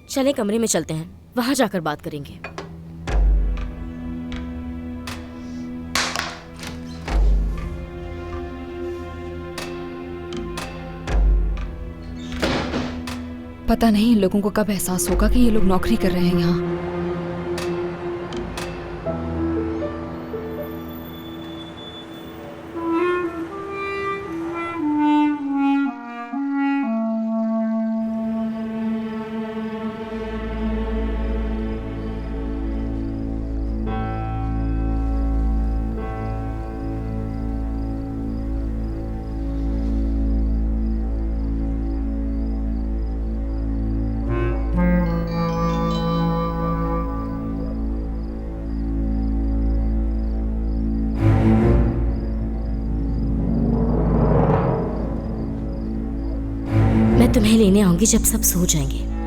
चले कमरे में चलते हैं, वहां जाकर बात करेंगे। पता नहीं इन लोगों को कब एहसास होगा कि ये लोग नौकरी कर रहे हैं यहाँ। मैं तुम्हें लेने आऊंगी जब सब सो जाएंगे।